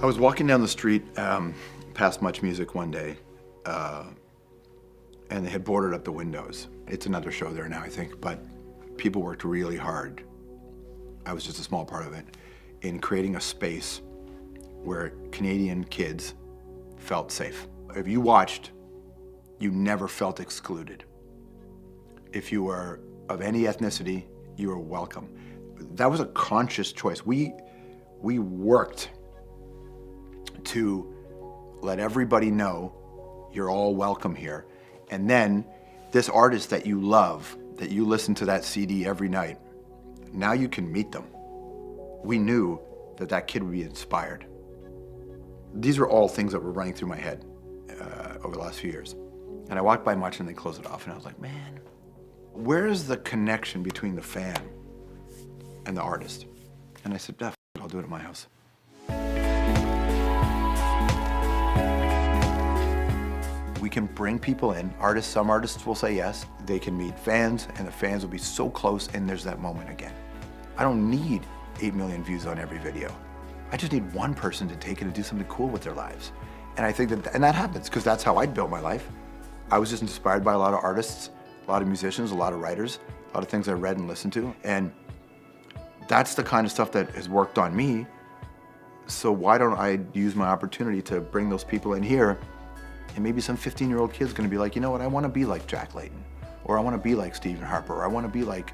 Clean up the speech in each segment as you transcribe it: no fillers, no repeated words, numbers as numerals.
I was walking down the street past Much Music one day, and they had boarded up the windows. It's another show there now, I think, but people worked really hard. I was just a small part of it, in creating a space where Canadian kids felt safe. If you watched, you never felt excluded. If you were of any ethnicity, you were welcome. That was a conscious choice. We worked to let everybody know you're all welcome here. And then this artist that you love, that you listen to that CD every night, now you can meet them. We knew that that kid would be inspired. These were all things that were running through my head over the last few years. And I walked by Much and they closed it off and I was like, man, where is the connection between the fan and the artist? And I said, I'll do it at my house. We can bring people in, artists, some artists will say yes. They can meet fans and the fans will be so close and there's that moment again. I don't need 8 million views on every video. I just need one person to take it and do something cool with their lives. And I think that happens because that's how I'd built my life. I was just inspired by a lot of artists, a lot of musicians, a lot of writers, a lot of things I read and listened to. And that's the kind of stuff that has worked on me. So why don't I use my opportunity to bring those people in here, and maybe some 15-year-old kid's gonna be like, you know what, I wanna be like Jack Layton, or I wanna be like Stephen Harper, or I wanna be like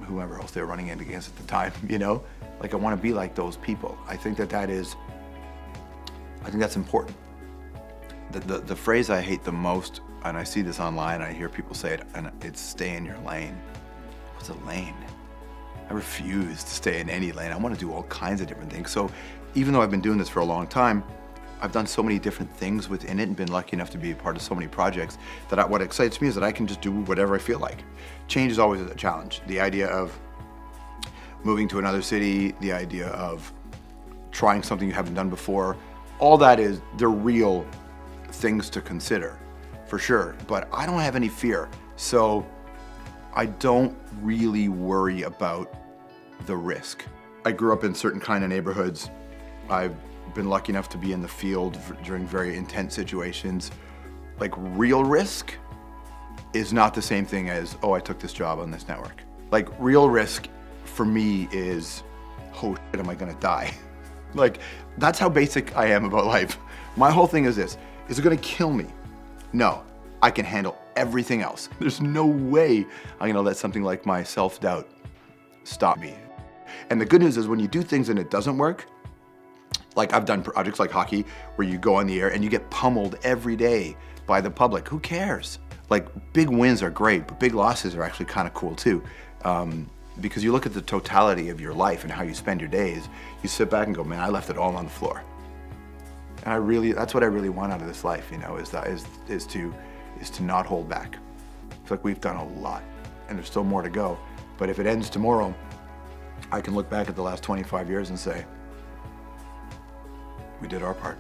whoever else they're running against at the time, you know? Like I wanna be like those people. I think that's important. The phrase I hate the most, and I see this online, I hear people say it, and it's stay in your lane. What's a lane? I refuse to stay in any lane. I want to do all kinds of different things. So even though I've been doing this for a long time, I've done so many different things within it and been lucky enough to be a part of so many projects that what excites me is that I can just do whatever I feel like. Change is always a challenge. The idea of moving to another city, the idea of trying something you haven't done before, all that they're real things to consider, for sure. But I don't have any fear. So I don't really worry about the risk. I grew up in certain kind of neighborhoods. I've been lucky enough to be in the field during very intense situations. Like real risk is not the same thing as, oh, I took this job on this network. Like real risk for me is, oh shit, am I gonna die? Like that's how basic I am about life. My whole thing is this, is it gonna kill me? No, I can handle everything else. There's no way I'm gonna let something like my self-doubt stop me. And the good news is when you do things and it doesn't work, like I've done projects like hockey where you go on the air and you get pummeled every day by the public. Who cares? Like big wins are great, but big losses are actually kind of cool too. Because you look at the totality of your life and how you spend your days, you sit back and go, man, I left it all on the floor. And that's what I really want out of this life, you know, is to not hold back. I feel like we've done a lot and there's still more to go. But if it ends tomorrow, I can look back at the last 25 years and say, we did our part.